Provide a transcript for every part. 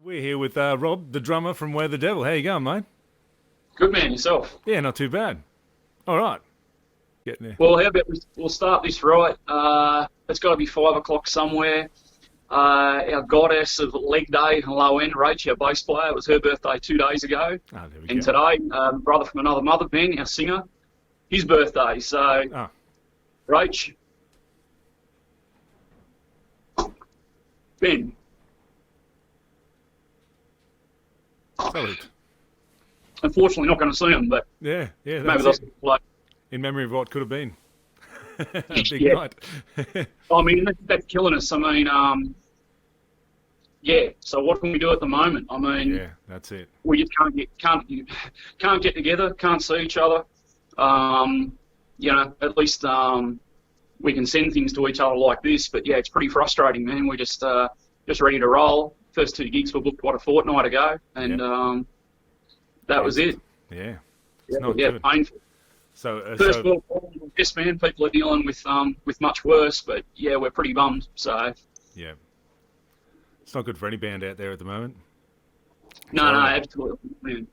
We're here with Rob, the drummer from Where the Devil. How you going, mate? Good man, yourself. Yeah, not too bad. All right. Getting there. Well, how about we'll start this right? It's got to be 5 o'clock somewhere. Our goddess of leg day and low end, Rach, our bass player, it was her birthday 2 days ago. Ah, there we And go. today, brother from another mother, Ben, our singer, his birthday. So, Ah, Rach, Ben, salute. unfortunately not going to see him, but Yeah, maybe that's that's it. like, In memory of what could have been. A big Yeah. night. I mean, that's killing us. I mean, yeah. So what can we do at the moment? I mean, Yeah, that's it. we just can't get together, can't see each other. At least we can send things to each other like this. But yeah, it's pretty frustrating, man. We're just ready to roll. First two gigs were booked a fortnight ago, and that was it. Yeah, it's not Yeah, good. painful. So, First world problem, yes, man. People are dealing with much worse, but yeah, we're pretty bummed. So yeah, it's not good for any band out there at the moment. no, absolutely, man.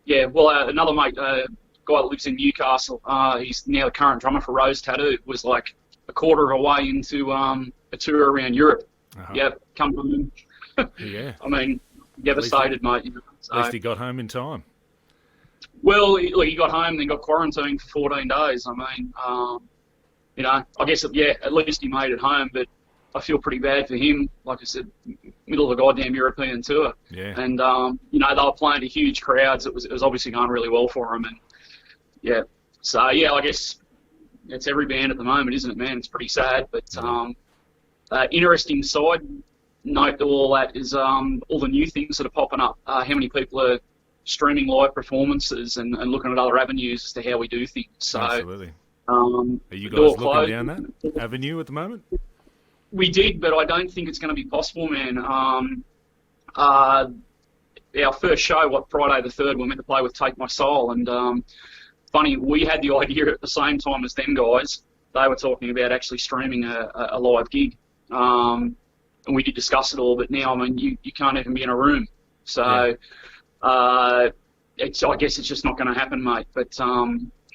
Yeah, well, another mate, guy that lives in Newcastle, he's now the current drummer for Rose Tattoo, was like a quarter of a way into a tour around Europe. Uh-huh. Yeah, come to him. Yeah, I mean, devastated, mate. at So, least he got home in time. well, he got home and then got quarantined for 14 days. I mean, I guess, yeah, at least he made it home, but I feel pretty bad for him. Like I said, middle of a goddamn European tour. Yeah, And, they were playing to huge crowds. It was obviously going really well for him. And, yeah, so, yeah, I guess it's every band at the moment, isn't it, man? It's pretty sad. But interesting side note to all that is all the new things that are popping up. How many people are streaming live performances and looking at other avenues as to how we do things. So, absolutely. Are Are you the door guys looking closed. down that avenue at the moment? We did, but I don't think it's going to be possible, man. Our first show, Friday the 3rd, we were meant to play with Take My Soul, and funny, we had the idea at the same time as them guys. They were talking about actually streaming a live gig, and we did discuss it all, but now, I mean, you can't even be in a room. So, I guess it's just not going to happen, mate. But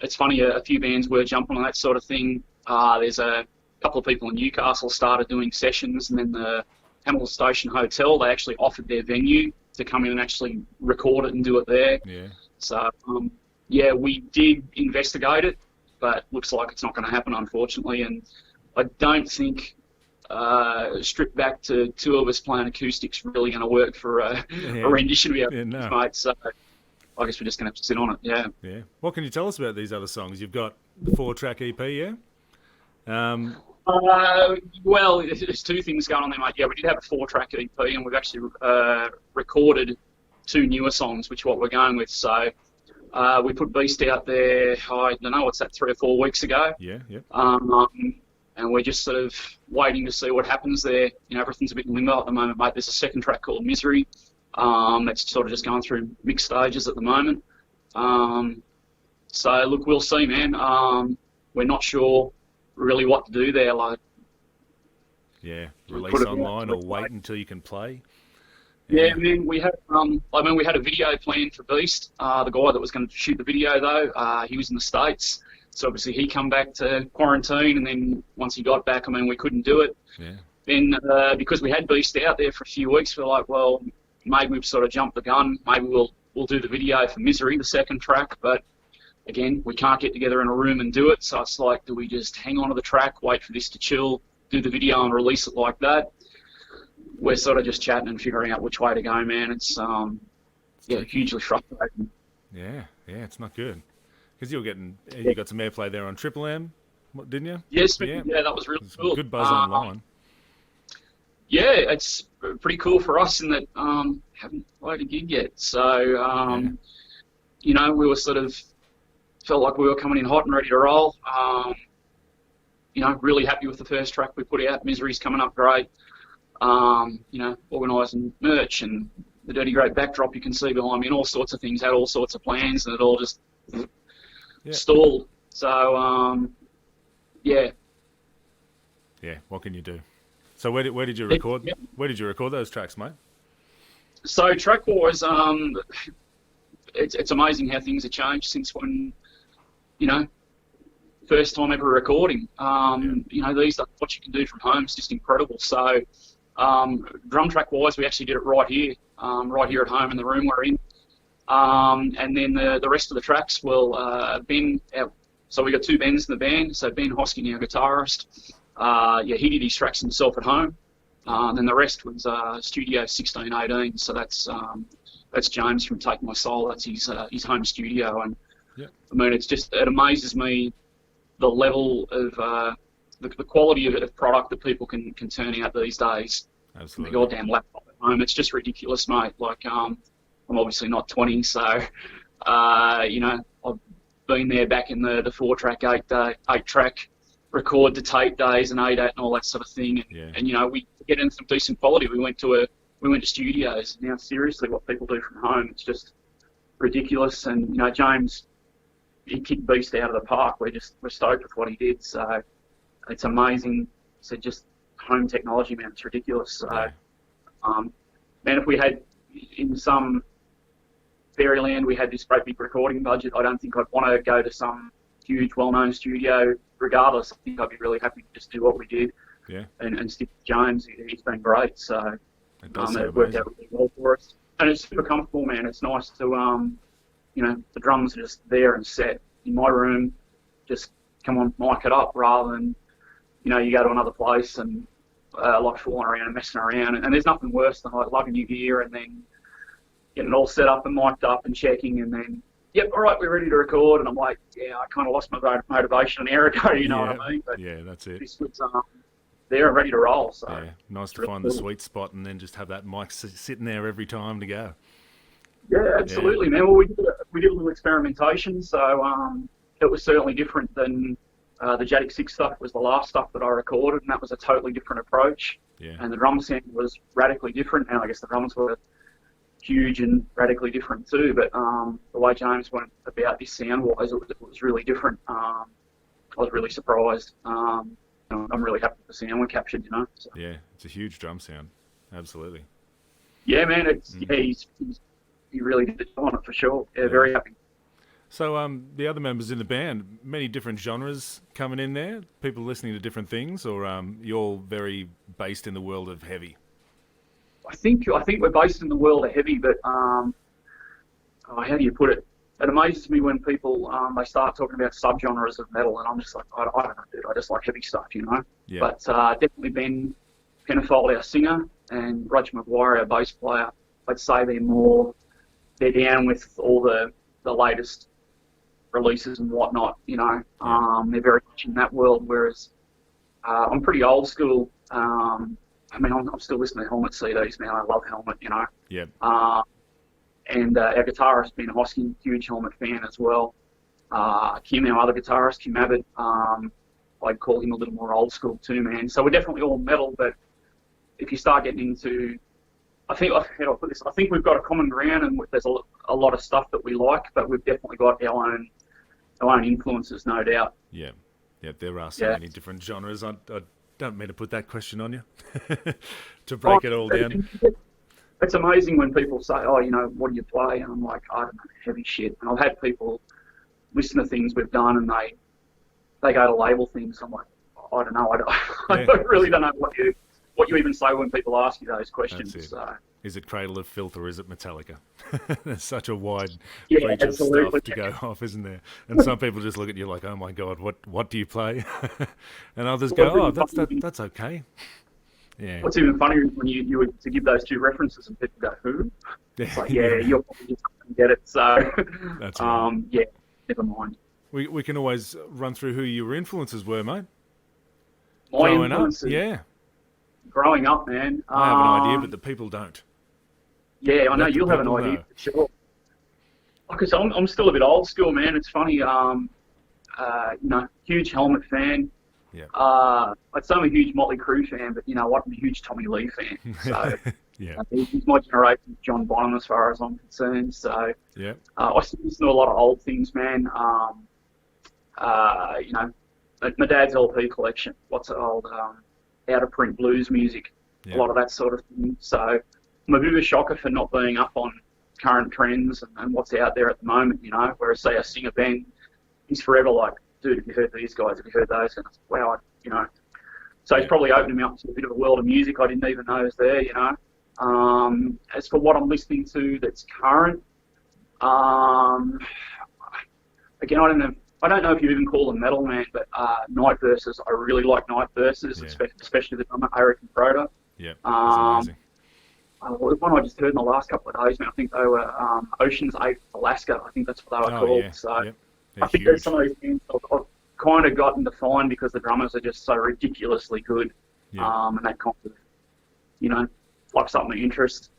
it's funny, a few bands were jumping on that sort of thing. There's a couple of people in Newcastle started doing sessions, and then the Hamilton Station Hotel, they actually offered their venue to come in and actually record it and do it there. Yeah. So, we did investigate it, but looks like it's not going to happen, unfortunately. And I don't think stripped back to two of us playing acoustics really going to work for a rendition of our no. mate. So I guess we're just going to have to sit on it. Yeah. Yeah. What can you tell us about these other songs? You've got the 4-track EP, yeah? Well, there's two things going on there, mate. Yeah, we did have a 4-track EP, and we've actually recorded two newer songs, which is what we're going with. So we put Beast out there, I don't know, what's that, 3 or 4 weeks ago? Yeah, yeah. And we're just sort of waiting to see what happens there. Everything's a bit in limbo at the moment, mate. There's a second track called Misery. That's sort of just going through mixed stages at the moment. So, look, we'll see, man. We're not sure really what to do there. Like, Yeah, Put release it online out. or wait until you can play. yeah, man, we had a video planned for Beast. The guy that was going to shoot the video, though, he was in the States. So obviously he come back to quarantine, and then once he got back, I mean, we couldn't do it. Yeah, Then because we had Beast out there for a few weeks, we're like, well, maybe we've sort of jumped the gun. Maybe we'll do the video for Misery, the second track. But again, we can't get together in a room and do it. So it's like, do we just hang on to the track, wait for this to chill, do the video and release it like that? We're sort of just chatting and figuring out which way to go, man. It's hugely frustrating. yeah, it's not good. Because you got some airplay there on Triple M, didn't you? Yes, yeah, that was really There's cool. good buzz online. Yeah, it's pretty cool for us in that haven't played a gig yet. So, we were sort of felt like we were coming in hot and ready to roll. Really happy with the first track we put out. Misery's coming up great. Organising merch and the Dirty Great backdrop you can see behind me and all sorts of things, had all sorts of plans, and it all just stalled. So, Yeah, what can you do? So where did you record? Where did you record those tracks, mate? So track-wise, it's amazing how things have changed since when, you know, first time ever recording. You know, these days what you can do from home is just incredible. So, drum track-wise, we actually did it right here at home in the room we're in. And then the rest of the tracks will Ben. So we got two Bens in the band. So Ben Hosking, our guitarist, he did his tracks himself at home. Then the rest was Studio 1618. So that's James from Take My Soul. That's his home studio. And Yeah. I mean, it amazes me the level of the quality of product that people can turn out these days. Absolutely. The goddamn laptop at home. It's just ridiculous, mate. Like, I'm obviously not 20, so, you know, I've been there back in the 4-track, 8-track record to tape days and 8-8 and all that sort of thing. And you know, we get in some decent quality. We went to studios. Now, seriously, what people do from home, it's just ridiculous. And, you know, James, he kicked Beast out of the park. We're stoked with what he did. So it's amazing. So just home technology, man, it's ridiculous. So, man, if we had in some fairyland, we had this great big recording budget, I don't think I'd want to go to some huge, well-known studio. Regardless, I think I'd be really happy to just do what we did. And stick with James. He's been great. So it worked out really well for us. And it's super comfortable, man. It's nice to, you know, the drums are just there and set in my room. Just come on, mic it up, rather than, you know, you go to another place and like fooling around and messing around. And there's nothing worse than like lugging your gear and then getting it all set up and mic'd up and checking, and then, yep, all right, we're ready to record. And I'm like, yeah, I kind of lost my motivation an hour ago, you know what I mean? But that's it. this was there and ready to roll. So nice to find the sweet spot and then just have that mic sitting there every time to go. Yeah, absolutely, man. Well, we did a little experimentation, so it was certainly different than the Jatic 6 stuff. Was the last stuff that I recorded, and that was a totally different approach. And the drum sound was radically different, and I guess the drums were huge and radically different too. But the way James went about this sound-wise, it was really different. I was really surprised. I'm really happy with the sound we captured, you know. So. Yeah, it's a huge drum sound. Absolutely. Yeah, man. He really did the job on it for sure. Yeah, very happy. So the other members in the band, many different genres coming in there, people listening to different things, or you're all very based in the world of heavy? I think we're based in the world of heavy, but how do you put it? It amazes me when people they start talking about subgenres of metal, and I'm just like, I don't know, dude. I just like heavy stuff, you know. But definitely Ben Penfold, our singer, and Roger Maguire, our bass player, I'd say they're down with all the latest releases and whatnot, you know. They're very much in that world, whereas I'm pretty old school. I mean, I'm still listening to Helmet CDs, man. I love Helmet, you know. And our guitarist, Ben Hosking, huge Helmet fan as well. Kim, our other guitarist, Kim Abbott, I'd call him a little more old school too, man. So we're definitely all metal, but if you start getting into, I think we've got a common ground, and there's a lot of stuff that we like, but we've definitely got our own influences, no doubt. Yeah, there are so many different genres. I don't mean to put that question on you, to break it all down. It's amazing when people say, oh, you know, what do you play? And I'm like, I don't know, heavy shit. And I've had people listen to things we've done, and they go to label things. I'm like, I don't know. I really don't know what you even say when people ask you those questions. So. Is it Cradle of Filth or is it Metallica? There's such a wide range of stuff to go off, isn't there? And some people just look at you like, oh my God, what do you play? And others go, oh, that's okay. Yeah. What's even funnier is when you were to give those two references and people go, who? It's like, you're probably just not going to get it. So, that's right. Never mind. We can always run through who your influences were, mate. My influences? Growing up, man. I have an idea, but the people don't. Yeah, I know you'll have an idea, for sure. Because I'm still a bit old school, man. It's funny, you know, huge Helmet fan. I'd say I'm a huge Motley Crue fan, but you know what? I'm a huge Tommy Lee fan. So he's my generation's John Bonham as far as I'm concerned. So I still listen to a lot of old things, man. You know, my dad's LP collection, lots of old out of print blues music, a lot of that sort of thing. So I'm a bit of a shocker for not being up on current trends and what's out there at the moment, you know. Whereas, say, a singer Ben, he's forever like, dude, have you heard these guys? Have you heard those? And it's, wow, you know. So he's probably opening me up to a bit of a world of music I didn't even know was there, you know. As for what I'm listening to that's current, again, I don't know if you even call them metal, man, but Night Verses, I really like Night Verses, especially the drummer Eric and Proda. Yeah, that's amazing. One I just heard in the last couple of days, man, I think they were Ocean's 8 Alaska, I think that's what they were called. Yeah. So yep. I think there's some of those things I've kind of gotten to find because the drummers are just so ridiculously good, and that kind of, you know, plucks up my interest.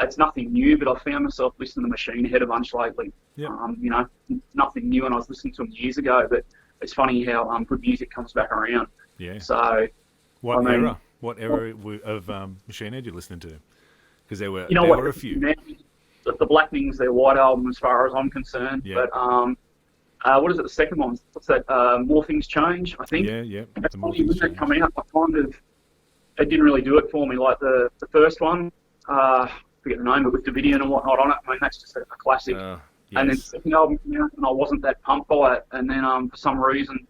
It's nothing new, but I found myself listening to Machine Head a bunch lately. Yep. You know, nothing new, and I was listening to them years ago, but it's funny how good music comes back around. Yeah. So, What era of Machine Head you listening to? Because there were a few. Man, the Blackening's their white album, as far as I'm concerned. Yeah. But what is it? The second one? What's that? More Things Change, I think. Yeah. That's funny when that came out. It didn't really do it for me. Like the first one, I forget the name, but with Davidian and whatnot on it. I mean, that's just a classic. Yes. And then the second album came out, and I wasn't that pumped by it. And then for some reason,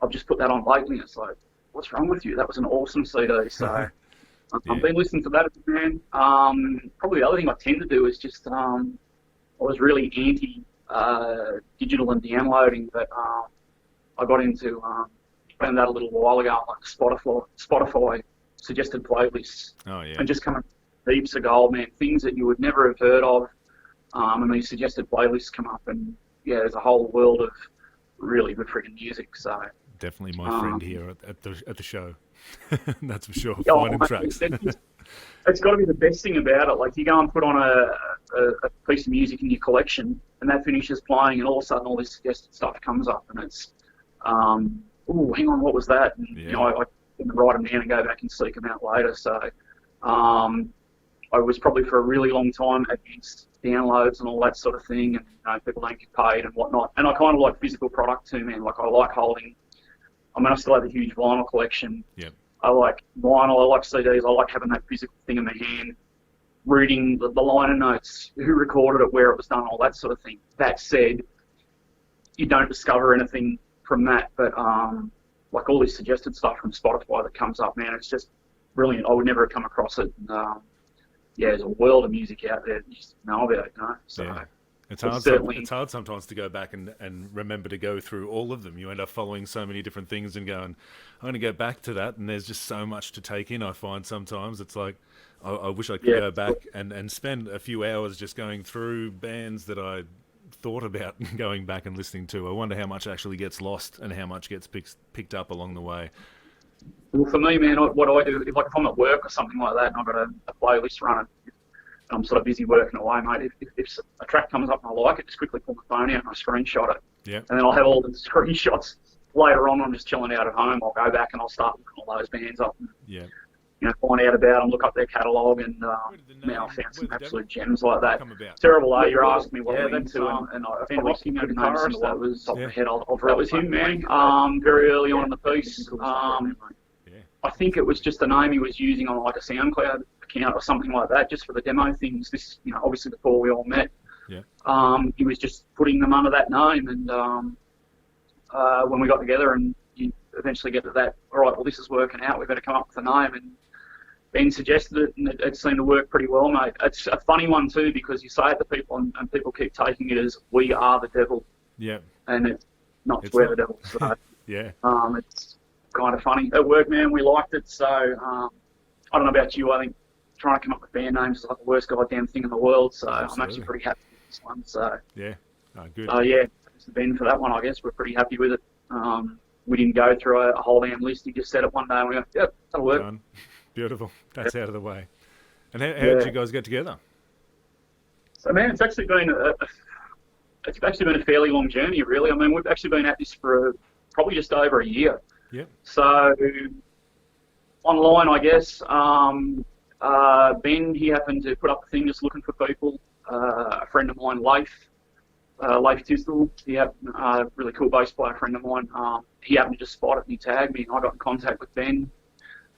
I've just put that on lately. It's like, what's wrong with you? That was an awesome CD. So I've been listening to that, man. Probably the other thing I tend to do is just I was really anti digital and downloading, but I got into found that a little while ago, like Spotify suggested playlists. Oh yeah. And just coming heaps of gold, man. Things that you would never have heard of. And these suggested playlists come up, and there's a whole world of really good freaking music. So definitely my friend here at the show. That's for sure. Finding tracks. It's got to be the best thing about it. Like, you go and put on a piece of music in your collection, and that finishes playing, and all of a sudden all this suggested stuff comes up, and it's, oh, hang on, what was that? And, you know, I can write them down and go back and seek them out later. So I was probably for a really long time against downloads and all that sort of thing, and, you know, people don't get paid and whatnot. And I kind of like physical product too, man. Like, I like holding. I mean, I still have a huge vinyl collection. Yep. I like vinyl, I like CDs, I like having that physical thing in my hand, reading the liner notes, who recorded it, where it was done, all that sort of thing. That said, you don't discover anything from that, but like all this suggested stuff from Spotify that comes up, man, it's just brilliant. I would never have come across it. And, there's a world of music out there that you just know about, you know? So, It's hard sometimes to go back and remember to go through all of them. You end up following so many different things and going, I'm going to go back to that, and there's just so much to take in. I find sometimes it's like, I wish I could go back and spend a few hours just going through bands that I thought about going back and listening to. I wonder how much actually gets lost and how much gets picked up along the way. Well, for me, man, what I do, if I'm at work or something like that, and I've got a playlist running, I'm sort of busy working away, mate. If a track comes up and I like it, just quickly pull my phone out and I screenshot it. Yeah. And then I'll have all the screenshots later on. I'm just chilling out at home. I'll go back and I'll start looking all those bands up. And, yeah. You know, find out about them, look up their catalogue, and man, I found some absolute gems like that. Terrible, you're asking me what I'm into, and I probably couldn't name some of that was off the head. That was him, man. Very early on in the piece. I think it was just a name he was using on like a SoundCloud account or something like that, just for the demo things. This, you know, obviously before we all met. Yeah. He was just putting them under that name, and when we got together and you eventually get to that, all right, well, this is working out, we better come up with a name, and Ben suggested it, and it seemed to work pretty well, mate. It's a funny one too, because you say it to people, and people keep taking it as we are the devil. Yeah. And it's not we're the devil. So, yeah. It's kind of funny. It worked, man. We liked it. So I don't know about you. I think trying to come up with band names is like the worst goddamn thing in the world. So I'm actually pretty happy with this one. So yeah, good. Thanks to Ben for that one. I guess we're pretty happy with it. We didn't go through a whole damn list. He just said it one day, and we go, "Yep, that'll work." Done. Beautiful. That's out of the way. And how did you guys get together? So, man, it's actually been a fairly long journey, really. I mean, we've actually been at this for probably just over a year. Yep. So, online, I guess, Ben, he happened to put up a thing just looking for people. A friend of mine, Leif Tisdall, he had a really cool bass player friend of mine. He happened to just spot it and he tagged me, and I got in contact with Ben.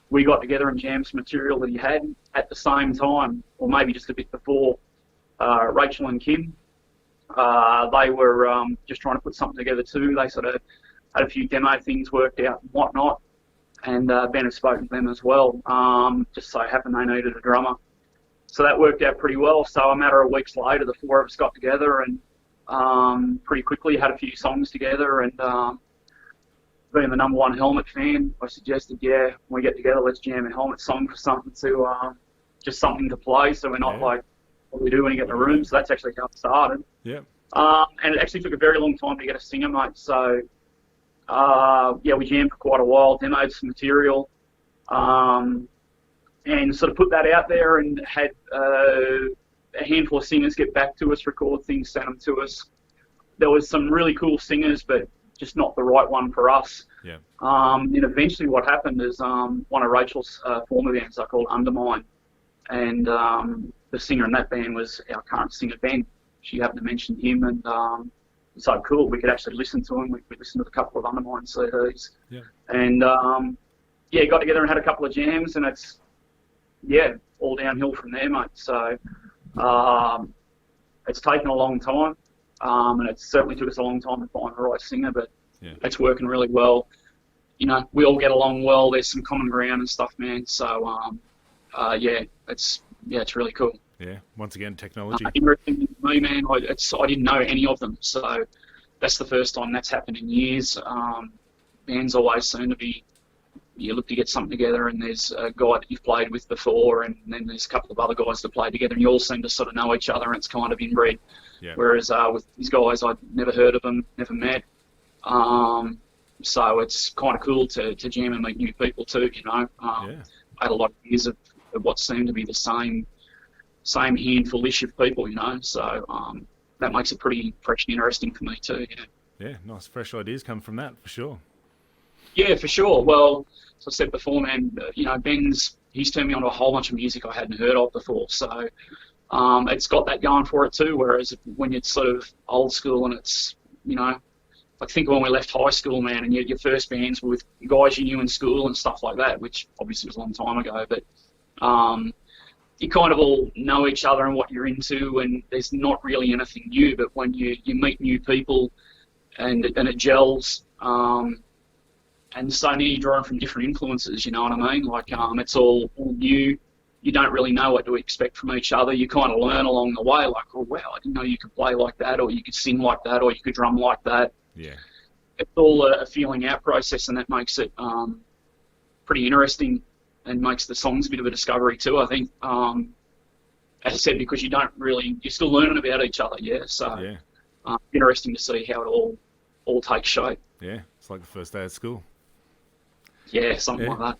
we got together and jammed some material that he had at the same time, or maybe just a bit before. Rachel and Kim, they were just trying to put something together too. They sort of had a few demo things worked out and whatnot, and Ben had spoken to them as well. Just so happened they needed a drummer. So that worked out pretty well. So a matter of weeks later, the four of us got together and pretty quickly had a few songs together. And being the number one Helmet fan, I suggested, when we get together, let's jam a Helmet song for something to, just something to play, so we're not like, what do we do when you get in the room? So that's actually how it started. Yeah. And it actually took a very long time to get a singer, mate. So, we jammed for quite a while, demoed some material, and sort of put that out there and had a handful of singers get back to us, record things, send them to us. There was some really cool singers, but just not the right one for us. Yeah. And eventually what happened is one of Rachel's former bands are called Undermine, and the singer in that band was our current singer, Ben. She happened to mention him, and so cool, we could actually listen to him. We listened to a couple of Undermine CDs. Yeah. And, got together and had a couple of jams, and it's, all downhill from there, mate. So it's taken a long time, and it certainly took us a long time to find the right singer, but it's working really well. You know, we all get along well. There's some common ground and stuff, man. So, it's really cool. Yeah, once again, technology. Interesting to me, man. I didn't know any of them, so that's the first time that's happened in years. Bands always seem to be, you look to get something together, and there's a guy that you've played with before, and then there's a couple of other guys that play together, and you all seem to sort of know each other, and it's kind of inbred. Yeah. Whereas with these guys, I'd never heard of them, never met. So it's kind of cool to jam and meet new people too, you know. I had a lot of years of what seemed to be the same handful-ish of people, you know. So that makes it pretty fresh and interesting for me too, Yeah, nice fresh ideas come from that, for sure. Yeah, for sure. Well, as I said before, man, you know, he's turned me on to a whole bunch of music I hadn't heard of before. So it's got that going for it too, whereas when it's sort of old school and it's, you know, like think of when we left high school, man, and your first bands were with guys you knew in school and stuff like that, which obviously was a long time ago, but you kind of all know each other and what you're into, and there's not really anything new, but when you meet new people and it gels, and so now you're drawing from different influences, you know what I mean? Like, it's all new. You don't really know what to expect from each other. You kind of learn along the way, like, oh, wow, I didn't know you could play like that, or you could sing like that, or you could drum like that. Yeah. It's all a feeling out process, and that makes it pretty interesting and makes the songs a bit of a discovery too, I think. As I said, because you're still learning about each other, So interesting to see how it all takes shape. Yeah, it's like the first day at school. Yeah, something like that.